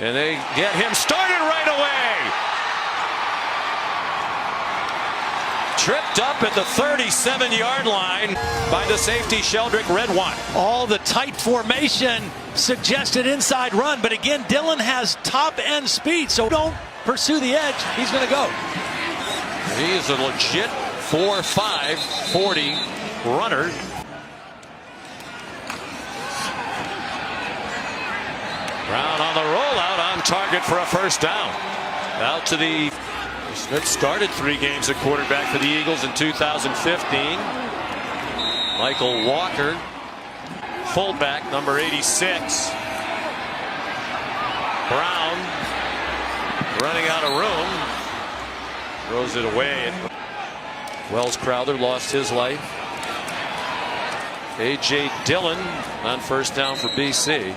And they get him started right away. Tripped up at the 37-yard line by the safety Sheldrick Redwine. All the tight formation suggested inside run, but again, Dillon has top end speed, so don't pursue the edge. He's going to go. He is a legit 4.5 40 runner. Brown on the rollout, on target for a first down. Out to the Smith started 3 games at quarterback for the Eagles in 2015. Michael Walker, fullback, number 86. Brown running out of room. Throws it away. Wells Crowther lost his life. A.J. Dillon on first down for BC.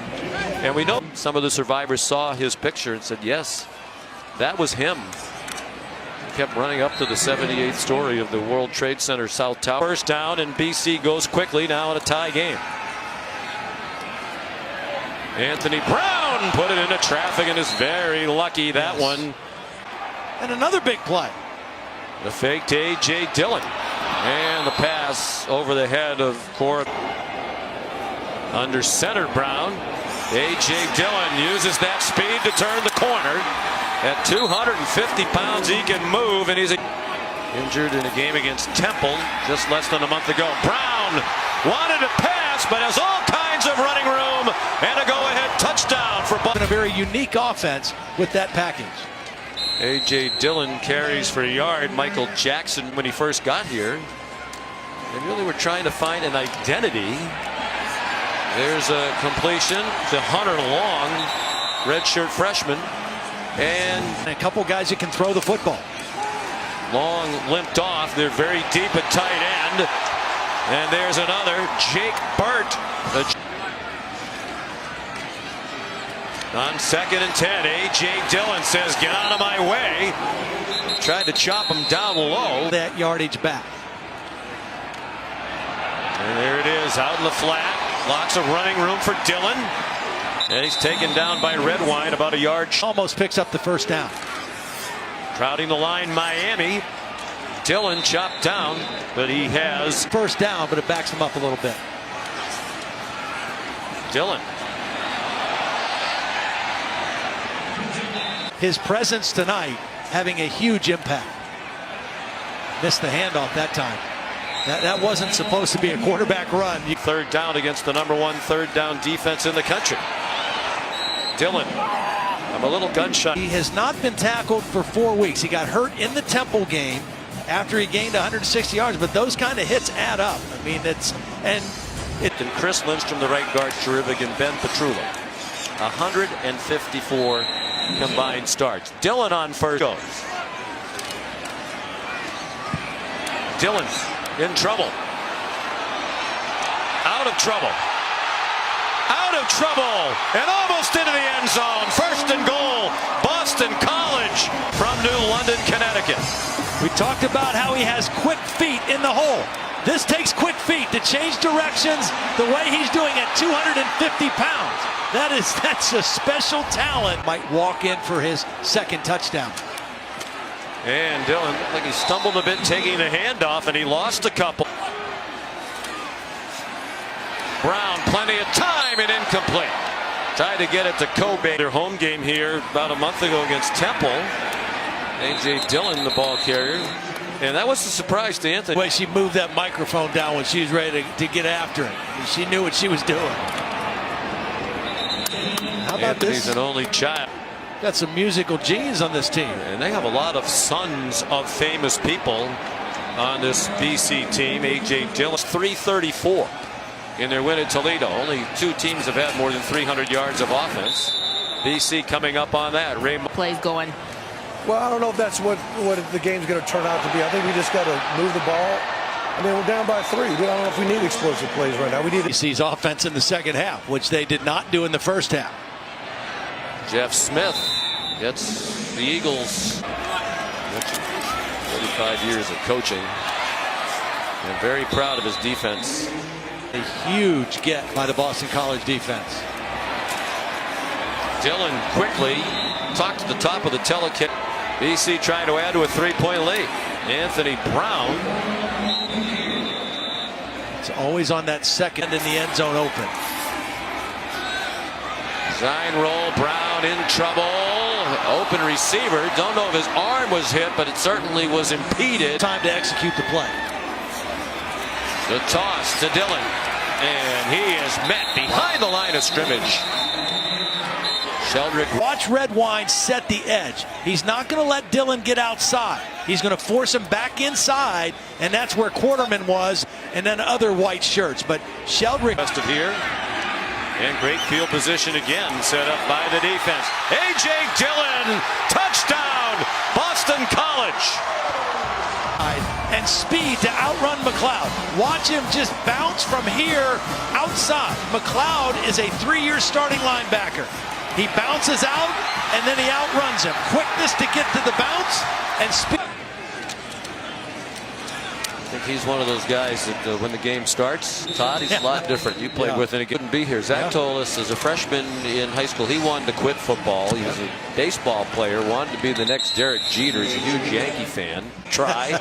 And we know some of the survivors saw his picture and said, yes, that was him. Kept running up to the 78th story of the World Trade Center South Tower. First down, and BC goes quickly now in a tie game. Anthony Brown put it into traffic and is very lucky that one. And another big play. The fake to A.J. Dillon. And the pass over the head of Cora. Under center Brown. A.J. Dillon uses that speed to turn the corner. At 250 pounds, he can move, and he's injured in a game against Temple just less than a month ago. Brown wanted to pass, but has all kinds of running room, and a go-ahead touchdown for Buffalo. A very unique offense with that package. A.J. Dillon carries for a yard. Michael Jackson, when he first got here, they really were trying to find an identity. There's a completion to Hunter Long, redshirt freshman. And a couple guys that can throw the football. Long limped off. They're very deep at tight end. And there's another. Jake Burt. On 2nd and 10, A.J. Dillon says, get out of my way. Tried to chop him down low. That yardage back. And there it is, out in the flat. Lots of running room for Dillon. And he's taken down by Redwine about a yard. Almost picks up the first down. Crowding the line, Miami. Dillon chopped down, but he has first down, but it backs him up a little bit. Dillon. His presence tonight having a huge impact. Missed the handoff that time. That wasn't supposed to be a quarterback run. Third down against the #1 third down defense in the country. Dillon, I'm a little gunshot. He has not been tackled for 4 weeks. He got hurt in the Temple game after he gained 160 yards, but those kind of hits add up. I mean, and Chris Lindstrom, the right guard, terrific, and Ben Petrullo. 154 combined starts. Dillon on first goes. Dillon in trouble. Out of trouble. Out of trouble, and almost into the end zone. First and goal, Boston College from New London, Connecticut. We talked about how he has quick feet in the hole. This takes quick feet to change directions the way he's doing at 250 pounds. That's a special talent. Might walk in for his 2nd touchdown. And Dillon looked like he stumbled a bit taking the handoff, and he lost a couple. Brown, plenty of time, and incomplete. Tried to get it to Kobe. Their home game here about a month ago against Temple. A.J. Dillon, the ball carrier. And that was a surprise to Anthony. The way she moved that microphone down when she was ready to get after it. She knew what she was doing. How about Anthony's this? An only child. Got some musical genes on this team. And they have a lot of sons of famous people on this BC team. A.J. Dillon, 334 in their win at Toledo. Only 2 teams have had more than 300 yards of offense. BC coming up on that. Plays going. Well, I don't know if that's what the game's going to turn out to be. I think we just got to move the ball. I mean, we're down by 3. I don't know if we need explosive plays right now. We need. He sees offense in the second half, which they did not do in the first half. Jeff Smith gets the Eagles 45 years of coaching and very proud of his defense. A huge get by the Boston College defense. Dillon quickly talked to the top of the telecast. BC trying to add to a 3-point lead. Anthony Brown. It's always on that second in the end zone open. Design roll. Brown in trouble. Open receiver. Don't know if his arm was hit, but it certainly was impeded. Time to execute the play. The toss to Dillon. And he is met behind the line of scrimmage. Sheldrick. Watch Red Wine set the edge. He's not going to let Dillon get outside. He's going to force him back inside, and that's where Quarterman was, and then other white shirts. But Sheldrick. Rest of here. And great field position again set up by the defense. A.J. Dillon, touchdown, Boston College. And speed to outrun McLeod. Watch him just bounce from here outside. McLeod is a 3-year starting linebacker. He bounces out and then he outruns him. Quickness to get to the bounce and speed. I think he's one of those guys that when the game starts, Todd, he's a lot different. You played with him. He couldn't be here. Zach told us as a freshman in high school, he wanted to quit football. He was a baseball player, wanted to be the next Derek Jeter. He's a huge Yankee fan. Try.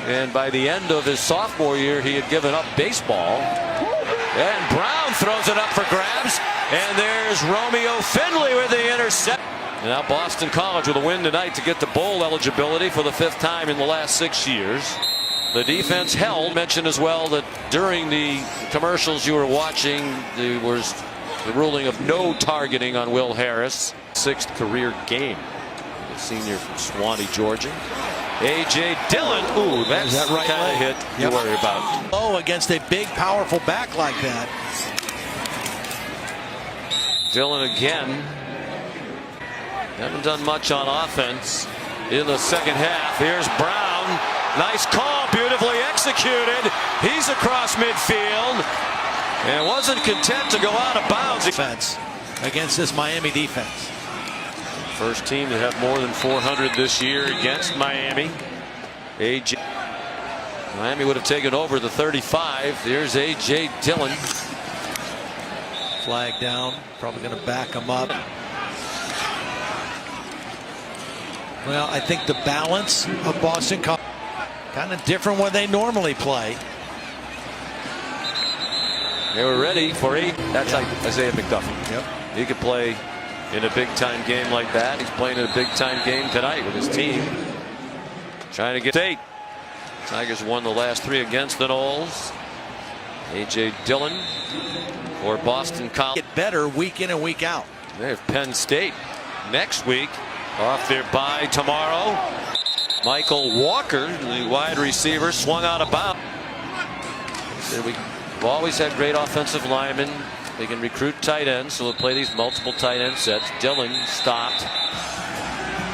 And by the end of his sophomore year, he had given up baseball. And Brown throws it up for grabs. And there's Romeo Finley with the intercept. And now Boston College with a win tonight to get the bowl eligibility for the 5th time in the last 6 years. The defense held. Mentioned as well that during the commercials you were watching, there was the ruling of no targeting on Will Harris. 6th career game. The senior from Swanee, Georgia. A.J. Dillon. Ooh, that's that right kind of hit you worry about. Oh, against a big, powerful back like that. Dillon again. Haven't done much on offense in the second half. Here's Brown. Nice call, beautifully executed. He's across midfield and wasn't content to go out of bounds. Defense against this Miami defense. First team to have more than 400 this year against Miami. A.J. Miami would have taken over the 35. There's A.J. Dillon. Flag down. Probably going to back him up. Well, I think the balance of Boston College kind of different when they normally play. They were ready for that's like Isaiah McDuffie. Yep. He could play in a big time game like that. He's playing in a big time game tonight with his team. Trying to get 8. Tigers won the last 3 against the Noles. A.J. Dillon for Boston College. Get better week in and week out. They have Penn State next week off their bye tomorrow. Michael Walker, the wide receiver, swung out of bounds. We've always had great offensive linemen. They can recruit tight ends, so we'll play these multiple tight end sets. Dillon stopped.